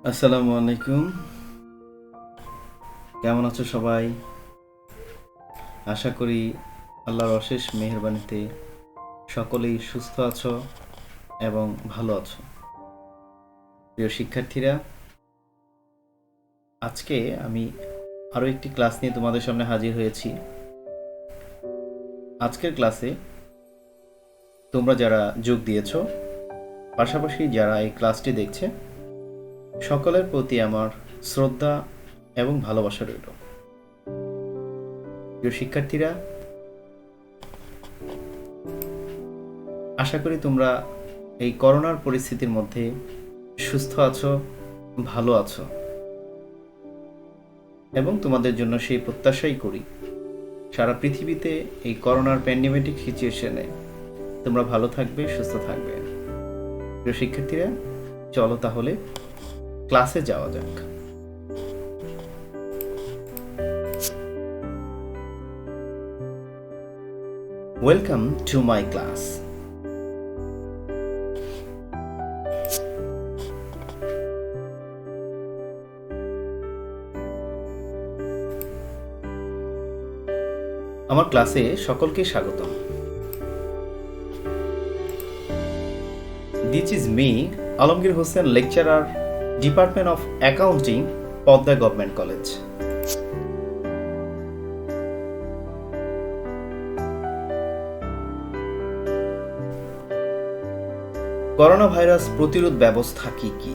আসসালামু আলাইকুম। কেমন আছো সবাই? আশা করি আল্লাহর অশেষ মেহেরবানিতে সকলেই সুস্থ আছো এবং ভালো আছো। প্রিয় শিক্ষার্থীরা, আজকে আমি আরও একটি ক্লাস নিয়ে তোমাদের সামনে হাজির হয়েছি। আজকের ক্লাসে তোমরা যারা যোগ দিয়েছো, পাশাপাশি যারা এই ক্লাসটি দেখছে, সকলের প্রতি আমার শ্রদ্ধা এবং ভালোবাসা রইল। প্রিয় শিক্ষার্থীরা, আশা করি তোমরা এই করোনার পরিস্থিতির মধ্যে সুস্থ আছো, ভালো আছো, এবং তোমাদের জন্য সেই প্রত্যাশাই করি সারা পৃথিবীতে এই করোনার প্যান্ডেমিক সিচুয়েশনে তোমরা ভালো থাকবে, সুস্থ থাকবে। প্রিয় শিক্ষার্থীরা, চলো তাহলে ক্লাসে যাওয়া যাক। Welcome to my class. আমার ক্লাসে সকলকে স্বাগতম। This is me, Alamgir Hossain, lecturer, Department of Accounting, Podda Government College. Corona virus প্রতিরোধ ব্যবস্থা কি কি?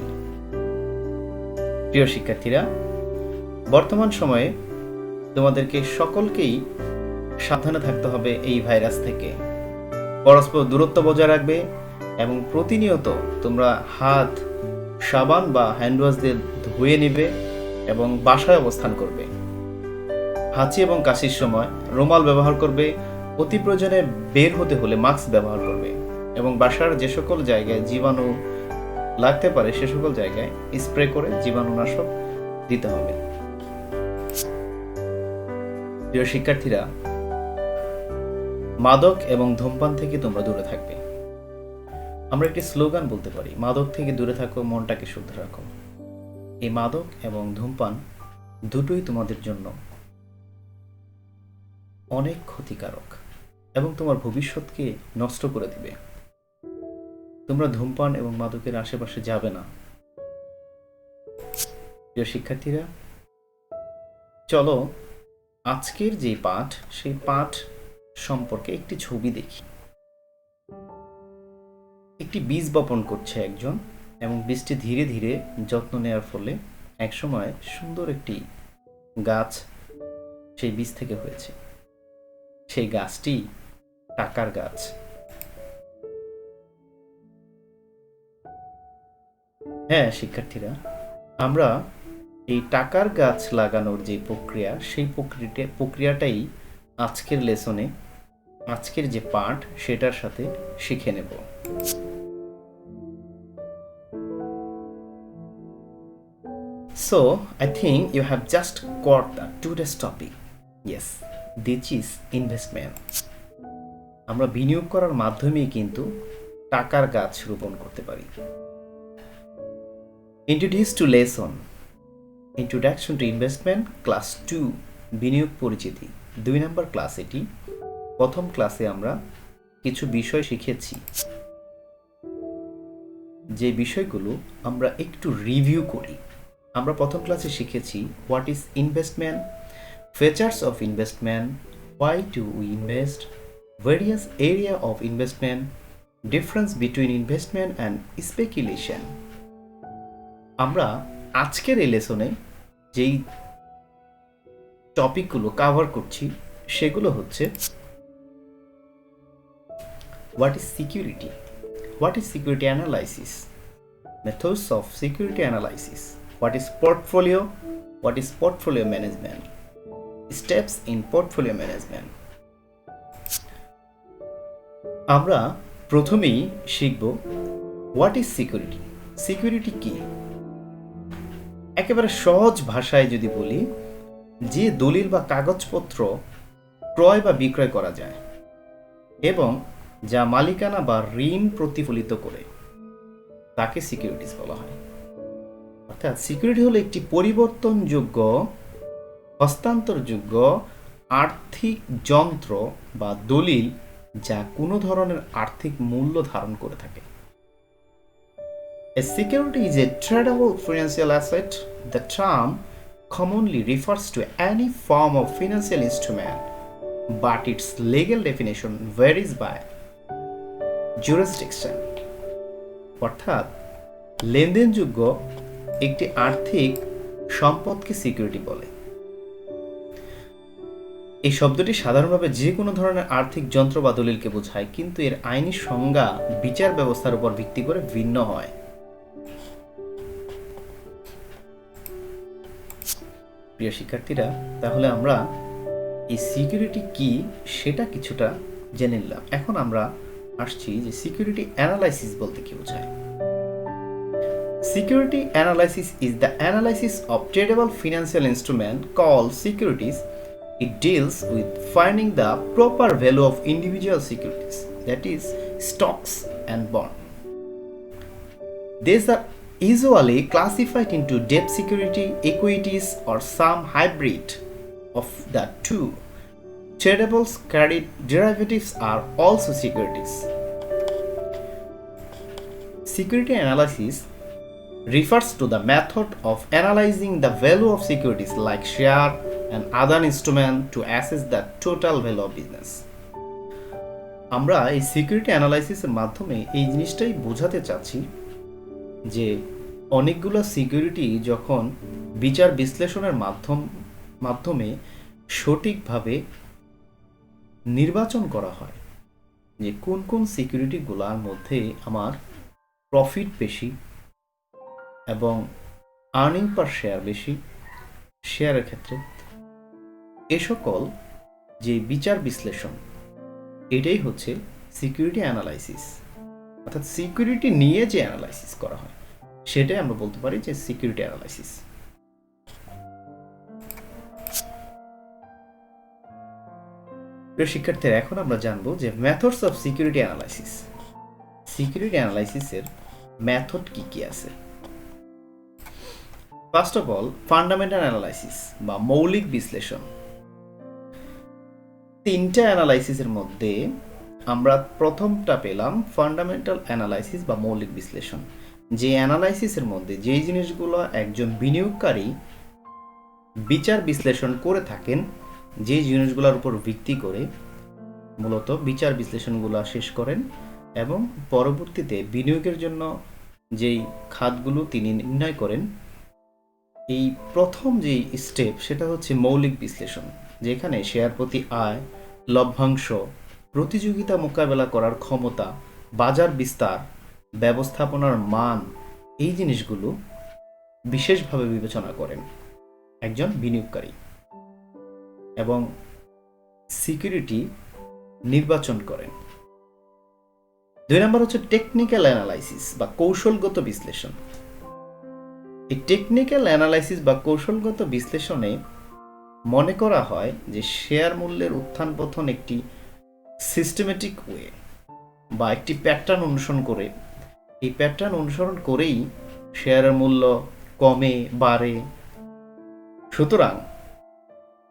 প্রিয় শিক্ষার্থীরা, বর্তমান সময়ে তোমাদেরকে সকলকেই সাবধানে থাকতে হবে এই ভাইরাস থেকে। পরস্পর দূরত্ব বজায় রাখবে এবং প্রতিনিয়ত তোমরা হাত সাবান বা হ্যান্ড ওয়াশ দিয়ে ধুয়ে নেবে এবং বাসায় অবস্থান করবে। হাঁচি এবং কাশির সময় রুমাল ব্যবহার করবে। অতি প্রয়োজনে বের হতে হলে মাস্ক ব্যবহার করবে এবং বাসার যে সকল জায়গায় জীবাণু লাগতে পারে সে সকল জায়গায় স্প্রে করে জীবাণুনাশক দিতে হবে। প্রিয় শিক্ষার্থীরা, মাদক এবং ধূমপান থেকে তোমরা দূরে থাকবে। আমরা একটি স্লোগান বলতে পারি, মাদক থেকে দূরে থাকো, মনটাকে শুদ্ধ রাখো। এই মাদক এবং ধূমপান দুটোই তোমাদের জন্য অনেক ক্ষতিকারক এবং তোমার ভবিষ্যৎকে নষ্ট করে দিবে। তোমরা ধূমপান এবং মাদকের আশেপাশে যাবে না। প্রিয় শিক্ষার্থীরা, চলো আজকের যে পাঠ, সেই পাঠ সম্পর্কে একটি ছবি দেখি। একটি বীজ বপন করছে একজন এবং বীজটি ধীরে ধীরে যত্ন নেওয়ার ফলে একসময় সুন্দর একটি গাছ সেই বীজ থেকে হয়েছে। সেই গাছটি টাকার গাছ। হ্যাঁ শিক্ষার্থীরা, আমরা এই টাকার গাছ লাগানোর যে প্রক্রিয়া, সেই প্রক্রিয়াটাই আজকের লেসনে, আজকের যে পাঠ সেটার সাথে শিখে নেব। So, I think you have just got the today's topic. Yes, this is investment. আমরা বিনিয়োগ করার মাধ্যমেই কিন্তু টাকার গাছ রোপণ করতে পারি। Introduce to lesson. Introduction to investment, class 2, বিনিয়োগ পরিচিতি। 2 নম্বর ক্লাস এটি। প্রথম ক্লাসে আমরা কিছু বিষয় শিখেছি, যে বিষয়গুলো আমরা একটু রিভিউ করি। আমরা প্রথম ক্লাসে শিখেছি what is investment, features of investment, why to we invest, various area of investment, difference between investment and speculation. আমরা আজকের এই লেসনে যেই টপিকগুলো কভার করছি সেগুলো হচ্ছে what is security, what is security analysis, methods of security analysis, what is portfolio, what is portfolio management, steps in portfolio management. আমরা প্রথমেই শিখব হোয়াট ইজ সিকিউরিটি। সিকিউরিটি কি? একেবারে সহজ ভাষায় যদি বলি, যে দলিল বা কাগজপত্র ক্রয় বা বিক্রয় করা যায় এবং যা মালিকানা বা ঋণ প্রতিফলিত করে তাকে সিকিউরিটিজ বলা হয়। অর্থাৎ সিকিউরিটি হলো একটি পরিবর্তনযোগ্য, হস্তান্তরযোগ্য আর্থিক যন্ত্র বা দলিল যা কোনো ধরনের আর্থিক মূল্য ধারণ করে থাকে। A security is a tradable financial asset. The term commonly refers to any form of financial instrument, but its legal definition varies by jurisdiction. অর্থাৎ লেনদেনযোগ্য একটি আর্থিক সম্পদকে সিকিউরিটি বলে। এই শব্দটি সাধারণভাবে যে কোনো ধরনের আর্থিক যন্ত্র বা দলিলকে বোঝায়, কিন্তু এর আইনি সংজ্ঞা বিচার ব্যবস্থার উপর ভিত্তি করে ভিন্ন হয়। প্রিয় শিক্ষার্থীরা, তাহলে আমরা এই সিকিউরিটি কি সেটা কিছুটা জেনে নিলাম। এখন আমরা আসছি যে সিকিউরিটি অ্যানালাইসিস বলতে কি বোঝায়। Security analysis is the analysis of tradable financial instrument called securities. It deals with finding the proper value of individual securities, that is, stocks and bonds. These are usually classified into debt security, equities, or some hybrid of the two. Tradables credit derivatives are also securities. Security analysis refers to the method of analyzing the value of securities like share and other instruments to assess the total value of business. আমরা এই security অ্যানালাইসিসের মাধ্যমে এই জিনিসটাই বোঝাতে চাচ্ছি যে অনেকগুলো security যখন বিচার বিশ্লেষণের মাধ্যমে সঠিকভাবে নির্বাচন করা হয় যে কোন কোন সিকিউরিটিগুলোর মধ্যে আমার প্রফিট বেশি এবং আর্নিং পার শেয়ার বেশি, শেয়ারের ক্ষেত্রে এ সকল যে বিচার বিশ্লেষণ, এটাই হচ্ছে সিকিউরিটি অ্যানালাইসিস। অর্থাৎ সিকিউরিটি নিয়ে যে অ্যানালাইসিস করা হয় সেটাই আমরা বলতে পারি যে সিকিউরিটি অ্যানালাইসিস। প্রিয় শিক্ষার্থীরা, এখন আমরা জানবো যে methods of security analysis. Security অ্যানালাইসিসের মেথড কি কি আছে। First of all, fundamental analysis বা মৌলিক বিশ্লেষণ। তিনটা অ্যানালাইসিসের মধ্যে আমরা প্রথমটা পেলাম ফান্ডামেন্টাল অ্যানালাইসিস বা মৌলিক বিশ্লেষণ, যে অ্যানালাইসিসের মধ্যে যেই জিনিসগুলো একজন বিনিয়োগকারী বিচার বিশ্লেষণ করে থাকেন, যে জিনিসগুলোর উপর ভিত্তি করে মূলত বিচার বিশ্লেষণগুলো শেষ করেন এবং পরবর্তীতে বিনিয়োগের জন্য যেই খাতগুলো তিনি নির্ণয় করেন, এই প্রথম যে স্টেপ সেটা হচ্ছে মৌলিক বিশ্লেষণ, যেখানে শেয়ার প্রতি আয়, লভ্যাংশ, প্রতিযোগিতা মোকাবেলা করার ক্ষমতা, বাজার বিস্তার, ব্যবস্থাপনার মান, এই জিনিসগুলো বিশেষভাবে বিবেচনা করেন একজন বিনিয়োগকারী এবং সিকিউরিটি নির্বাচন করেন। 2 নম্বর হচ্ছে টেকনিক্যাল অ্যানালাইসিস বা কৌশলগত বিশ্লেষণ। এই টেকনিক্যাল অ্যানালাইসিস বা কৌশলগত বিশ্লেষণে মনে করা হয় যে শেয়ার মূল্যের উত্থান পতন একটি সিস্টেমেটিক ওয়ে বা একটি প্যাটার্ন অনুসরণ করে, এই প্যাটার্ন অনুসরণ করেই শেয়ারের মূল্য কমে বাড়ে। সুতরাং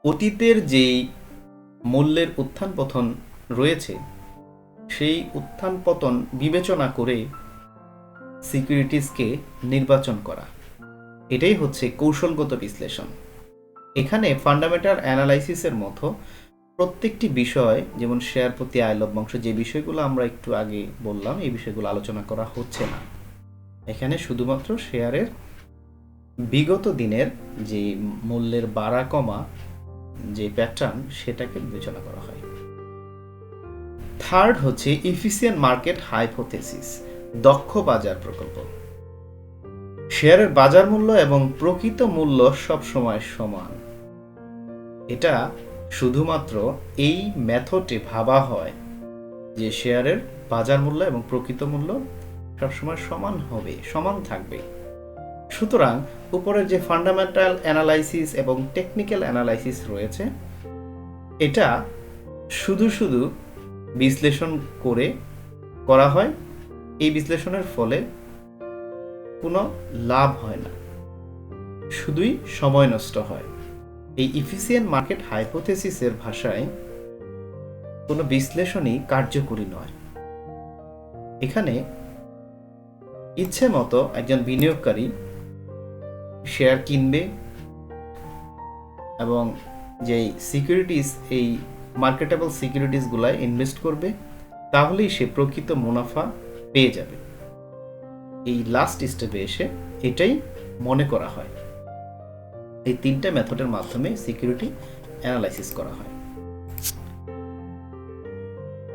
অতীতের যেই মূল্যের উত্থান পতন রয়েছে সেই উত্থান পতন বিবেচনা করে সিকিউরিটিজকে নির্বাচন করা, এটাই হচ্ছে কৌশলগত বিশ্লেষণ। এখানে ফান্ডামেন্টাল অ্যানালাইসিসের মতো প্রত্যেকটি বিষয়, যেমন শেয়ার প্রতি আয়, লভ্যাংশ, যে বিষয়গুলো আমরা একটু আগে বললাম, এই বিষয়গুলো আলোচনা করা হচ্ছে না। এখানে শুধুমাত্র শেয়ারের বিগত দিনের যে মূল্যের বাড়া কমা যে প্যাটার্ন সেটাকে বিবেচনা করা হয়। থার্ড হচ্ছে এফিসিয়েন্ট মার্কেট হাইপোথেসিস, দক্ষ বাজার প্রকল্প। শেয়ারের বাজার মূল্য এবং প্রকৃত মূল্য সবসময় সমান, এটা শুধুমাত্র এই মেথডে ভাবা হয় যে শেয়ারের বাজার মূল্য এবং প্রকৃত মূল্য সবসময় সমান হবে, সমান থাকবে। সুতরাং উপরের যে ফান্ডামেন্টাল অ্যানালাইসিস এবং টেকনিক্যাল অ্যানালাইসিস রয়েছে, এটা শুধু বিশ্লেষণ করা হয়। এই বিশ্লেষণের ফলে কোনো লাভ হয় না, শুধুই সময় নষ্ট হয়। এই ইফিসিয়েন্ট মার্কেট হাইপোথেসিসের ভাষায় কোনো বিশ্লেষণই কার্যকরী নয়। এখানে ইচ্ছে মতো একজন বিনিয়োগকারী শেয়ার কিনবে এবং যেই সিকিউরিটিজ, এই মার্কেটেবল সিকিউরিটিজগুলায় ইনভেস্ট করবে, তাহলেই সে প্রকৃত মুনাফা পেয়ে যাবে। এই লাস্ট স্টেপে এসে এটাই মনে করা হয়। এই তিনটা মেথডের মাধ্যমে সিকিউরিটি অ্যানালাইসিস করা হয়।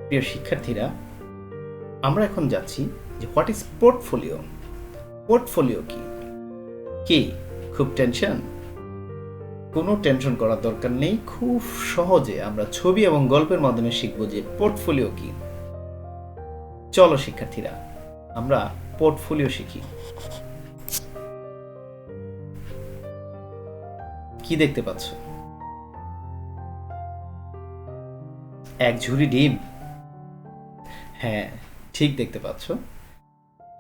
প্রিয় শিক্ষার্থীরা, আমরা এখন যাচ্ছি যে হোয়াট ইজ পোর্টফোলিও। পোর্টফোলিও কি? কি খুব টেনশন? কোনো টেনশন করার দরকার নেই। খুব সহজে আমরা ছবি এবং গল্পের মাধ্যমে শিখব যে পোর্টফোলিও কি। চলো শিক্ষার্থীরা, আমরা পোর্টফোলিও শিখি। কি দেখতে পাচ্ছ? এক ঝুড়ি ডিম। হ্যাঁ, ঠিক দেখতে পাচ্ছ।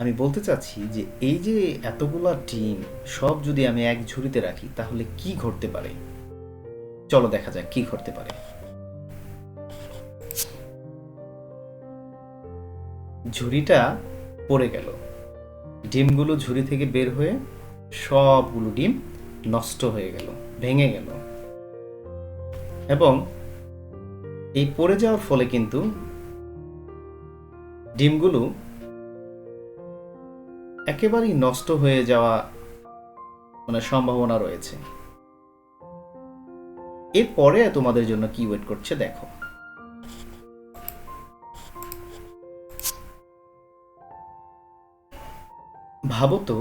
আমি বলতে চাচ্ছি যে এই যে এতগুলা ডিম সব যদি আমি এক ঝুড়িতে রাখি, তাহলে কি ঘটতে পারে? চলো দেখা যাক কি ঘটতে পারে। ঝুড়িটা পড়ে গেল, ডিমগুলো ঝুড়ি থেকে বের হয়ে সবগুলো ডিম নষ্ট হয়ে গেল, ভেঙে গেল। এবং এই পড়ে যাওয়ার ফলে কিন্তু ডিমগুলো একেবারেই নষ্ট হয়ে যাওয়া সম্ভাবনা রয়েছে। এরপরে তোমাদের জন্য কি ওয়েট করছে দেখো। ভাবো তো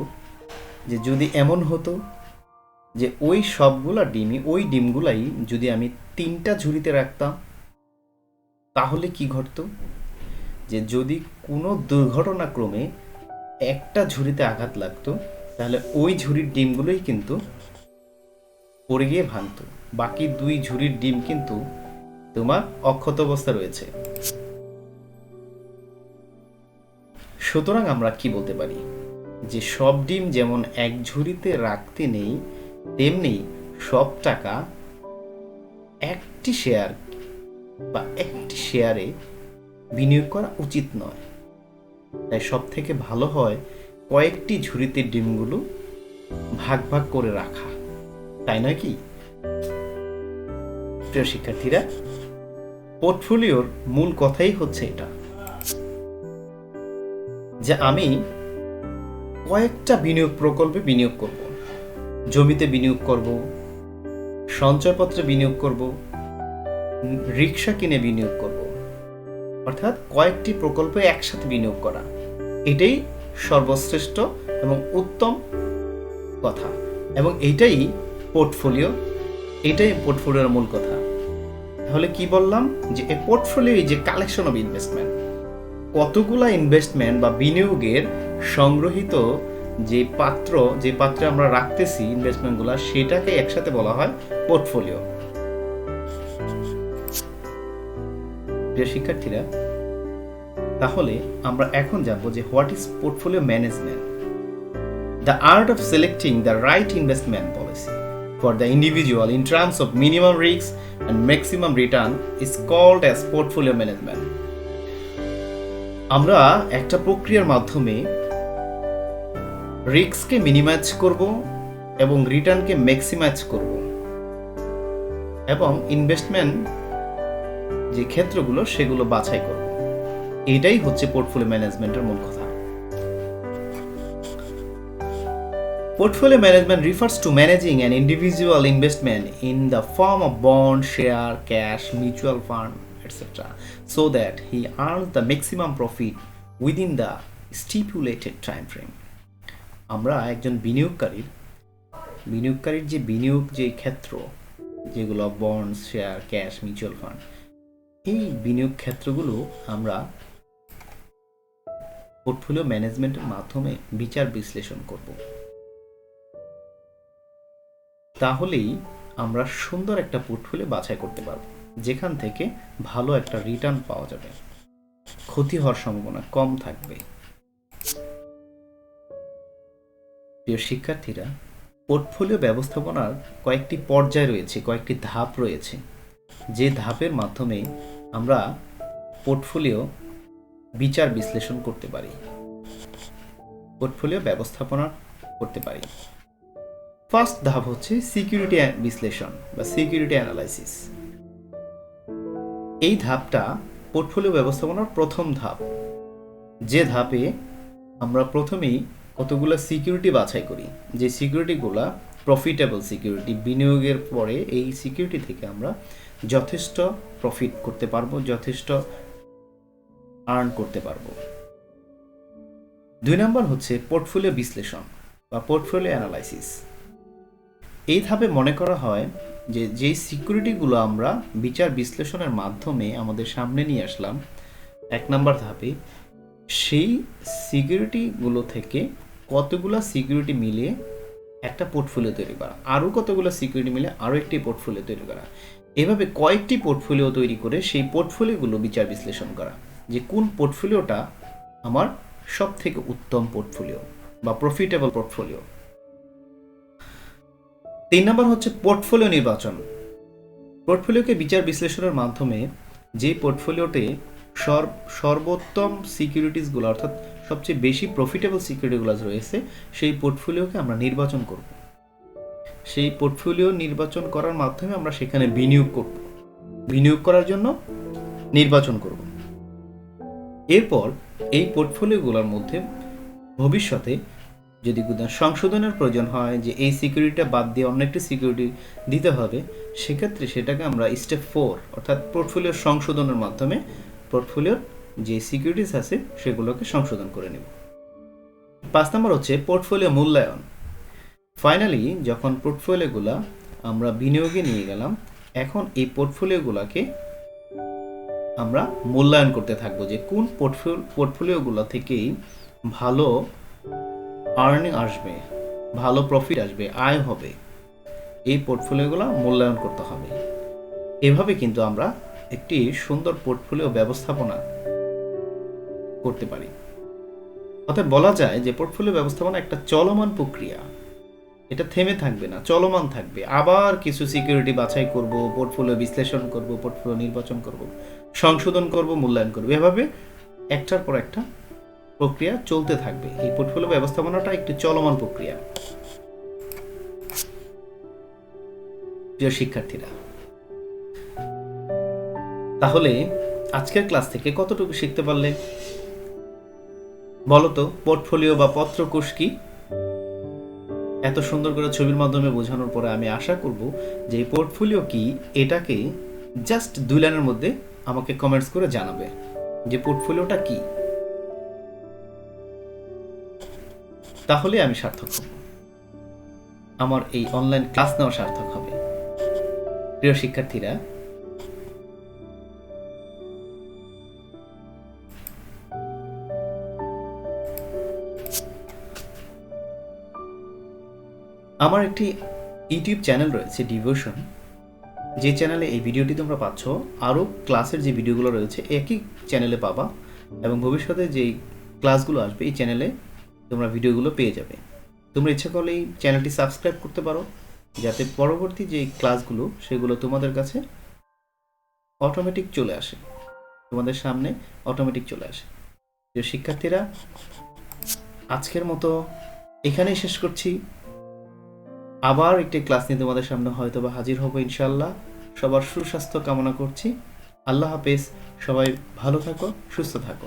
যে যদি এমন হতো যে ওই সবগুলা ডিমই, ওই ডিমগুলাই যদি আমি 3টা ঝুড়িতে রাখতাম, তাহলে কি ঘটতো? যে যদি কোনো দুর্ঘটনাক্রমে একটা ঝুড়িতে আঘাত লাগতো, তাহলে ওই ঝুড়ির ডিমগুলোই কিন্তু পড়ে গিয়ে ভাঙতো। বাকি 2 ঝুড়ির ডিম কিন্তু তোমার অক্ষত অবস্থা রয়েছে। সুতরাং আমরা কি বলতে পারি যে সব ডিম যেমন এক ঝুড়িতে রাখতে নেই, তেমনি সব টাকা একটি শেয়ার বা একটি শেয়ারে বিনিয়োগ করা উচিত নয়। তাই সব থেকে ভালো হয় কয়েকটি ঝুড়িতে ডিমগুলো ভাগ ভাগ করে রাখা, তাই নয় কি? প্রিয় শিক্ষার্থীরা, পোর্টফোলিওর মূল কথাই হচ্ছে এটা যে আমি কয়েকটা বিনিয়োগ প্রকল্পে বিনিয়োগ করব। জমিতে বিনিয়োগ করব, সঞ্চয়পত্রে বিনিয়োগ করব, রিক্সা কিনে বিনিয়োগ করব। অর্থাৎ কয়েকটি প্রকল্পে একসাথে বিনিয়োগ করা, এটাই সর্বশ্রেষ্ঠ এবং উত্তম কথা। এবং এটাই পোর্টফোলিওর মূল কথা। তাহলে কি বললাম? যে এই পোর্টফোলিও যে কালেকশন অফ ইনভেস্টমেন্ট, কতগুলা ইনভেস্টমেন্ট বা বিনিয়োগের সংগ্রহিত যে পাত্রে আমরা রাখতেছি ইনভেস্টমেন্টগুলো, সেটাকে একসাথে বলা হয় পোর্টফোলিও। প্রিয় শিক্ষার্থীরা, তাহলে আমরা এখন জানবো যে what is portfolio management. The art of selecting the right investment policy for the individual in terms of minimum risk and maximum return is called as portfolio management. আমরা একটা প্রক্রিয়ার মাধ্যমে রিস্ককে মিনিমাইজ করব এবং রিটার্নকে ম্যাক্সিমাইজ করব, এবং ইনভেস্টমেন্ট যে ক্ষেত্রগুলো সেগুলো বাছাই করব। এটাই হচ্ছে পোর্টফোলিও ম্যানেজমেন্টের মূল কথা। Portfolio management refers to managing an individual investment in the form of bond, share, cash, mutual fund, etc. so that he earns the maximum profit within the stipulated time frame. আমরা একজন বিনিয়োগকারীর যে বিনিয়োগ যে ক্ষেত্র, যেগুলো bond, share, cash, mutual fund, এই বিনিয়োগ ক্ষেত্রগুলো আমরা পোর্টফোলিও ম্যানেজমেন্টের মাধ্যমে বিচার বিশ্লেষণ করব। তাহলেই আমরা সুন্দর একটা পোর্টফোলিও বাছাই করতে পারব, যেখান থেকে ভালো একটা রিটার্ন পাওয়া যাবে, ক্ষতি হওয়ার সম্ভাবনা কম থাকবে। প্রিয় শিক্ষার্থীরা, পোর্টফোলিও ব্যবস্থাপনার কয়েকটি পর্যায় রয়েছে, কয়েকটি ধাপ রয়েছে, যে ধাপের মাধ্যমে আমরা পোর্টফোলিও বিচার বিশ্লেষণ করতে পারি, পোর্টফোলিও ব্যবস্থাপনা করতে পারি। ফার্স্ট ধাপ হচ্ছে সিকিউরিটি বিশ্লেষণ বা সিকিউরিটি অ্যানালাইসিস। এই ধাপটা পোর্টফোলিও ব্যবস্থাপনার প্রথম ধাপ, যে ধাপে আমরা প্রথমেই কতগুলো সিকিউরিটি বাছাই করি, যে সিকিউরিটিগুলো প্রফিটেবল সিকিউরিটি, বিনিয়োগের পরে এই সিকিউরিটি থেকে আমরা যথেষ্ট প্রফিট করতে পারবো, যথেষ্ট আর্ন করতে পারবো। 2 নম্বর হচ্ছে পোর্টফোলিও বিশ্লেষণ বা পোর্টফোলিও অ্যানালাইসিস। এই ধাপে মনে করা হয় যে যেই সিকিউরিটিগুলো আমরা বিচার বিশ্লেষণের মাধ্যমে আমাদের সামনে নিয়ে আসলাম 1 নম্বর ধাপে, সেই সিকিউরিটিগুলো থেকে কতগুলো সিকিউরিটি মিলিয়ে একটা পোর্টফোলিও তৈরি করা, আরও কতগুলো সিকিউরিটি মিলে আরও একটি পোর্টফোলিও তৈরি করা, এভাবে কয়েকটি পোর্টফোলিও তৈরি করে সেই পোর্টফোলিওগুলো বিচার বিশ্লেষণ করা, যে কোন পোর্টফোলিওটা আমার সব থেকে উত্তম পোর্টফোলিও বা প্রফিটেবল পোর্টফোলিও। 3 নম্বর হচ্ছে পোর্টফোলিও নির্বাচন। পোর্টফোলিওকে বিচার বিশ্লেষণের মাধ্যমে যে পোর্টফোলিওতে সর্বোত্তম সিকিউরিটিসগুলো অর্থাৎ সবচেয়ে বেশি প্রফিটেবল সিকিউরিটিগুলো রয়েছে সেই পোর্টফোলিওকে আমরা নির্বাচন করব। সেই পোর্টফোলিও নির্বাচন করার মাধ্যমে আমরা সেখানে বিনিয়োগ করব, বিনিয়োগ করার জন্য নির্বাচন করব। এরপর এই পোর্টফোলিওগুলোর মধ্যে ভবিষ্যতে যদি সংশোধনের প্রয়োজন হয়, যে এই সিকিউরিটিটা বাদ দিয়ে অন্য একটি সিকিউরিটি দিতে হবে, সেক্ষেত্রে সেটাকে আমরা স্টেপ 4 অর্থাৎ পোর্টফোলিও সংশোধনের মাধ্যমে পোর্টফোলিওর যে সিকিউরিটিস আছে সেগুলোকে সংশোধন করে নেব। 5 নম্বর হচ্ছে পোর্টফোলিও মূল্যায়ন। ফাইনালি যখন পোর্টফোলিওগুলো আমরা বিনিয়োগে নিয়ে গেলাম, এখন এই পোর্টফোলিওগুলোকে আমরা মূল্যায়ন করতে থাকবো, যে কোন পোর্টফোলিওগুলো থেকেই ভালো আর্নিং আসবে, ভালো প্রফিট আসবে, আয় হবে, এই পোর্টফোলিওগুলো মূল্যায়ন করতে হবে। এভাবে কিন্তু আমরা একটি সুন্দর পোর্টফোলিও ব্যবস্থাপনা করতে পারি। অর্থাৎ বলা যায় যে পোর্টফোলিও ব্যবস্থাপনা একটা চলমান প্রক্রিয়া, এটা থেমে থাকবে না, চলমান থাকবে। আবার কিছু সিকিউরিটি বাছাই করব, পোর্টফোলিও বিশ্লেষণ করব, পোর্টফোলিও নির্বাচন করব, সংশোধন করব, মূল্যায়ন করব, এভাবে একটার পর একটা প্রক্রিয়া চলতে থাকবে। এই পোর্টফোলিও ব্যবস্থাপনাটা একটি চলমান প্রক্রিয়া। প্রিয় শিক্ষার্থীরা, তাহলে আজকের ক্লাস থেকে কতটুকু শিখতে পারলে বলো তো? পোর্টফোলিও বা পত্রকোষ কি? এত সুন্দর করে ছবির মাধ্যমে বোঝানোর পরে আমি আশা করব যে এই পোর্টফোলিও কি এটাকে জাস্ট 2 লাইনের মধ্যে আমাকে কমেন্টস করে জানাবে যে পোর্টফোলিওটা কি। তাহলে আমি সার্থক হব, আমার এই অনলাইন ক্লাস নেওয়া সার্থক হবে। প্রিয় শিক্ষার্থীরা, আমার একটি ইউটিউব চ্যানেল রয়েছে ডিভোশন, যে চ্যানেলে এই ভিডিওটি তোমরা পাচ্ছ, আরও ক্লাসের যে ভিডিওগুলো রয়েছে একই চ্যানেলে পাবা, এবং ভবিষ্যতে যেই ক্লাসগুলো আসবে এই চ্যানেলে তোমরা ভিডিওগুলো পেয়ে যাবে। তোমরা ইচ্ছা করলে এই চ্যানেলটি সাবস্ক্রাইব করতে পারো, যাতে পরবর্তী যে ক্লাসগুলো সেগুলো তোমাদের কাছে অটোমেটিক চলে আসে, তোমাদের সামনে অটোমেটিক চলে আসে। প্রিয় শিক্ষার্থীরা, আজকের মতো এখানেই শেষ করছি। আবার একটি ক্লাস নিয়ে তোমাদের সামনে হয়তো বা হাজির হব ইনশাআল্লাহ। সবার সুস্বাস্থ্য কামনা করছি। আল্লাহ হাফেজ। সবাই ভালো থাকো, সুস্থ থাকো।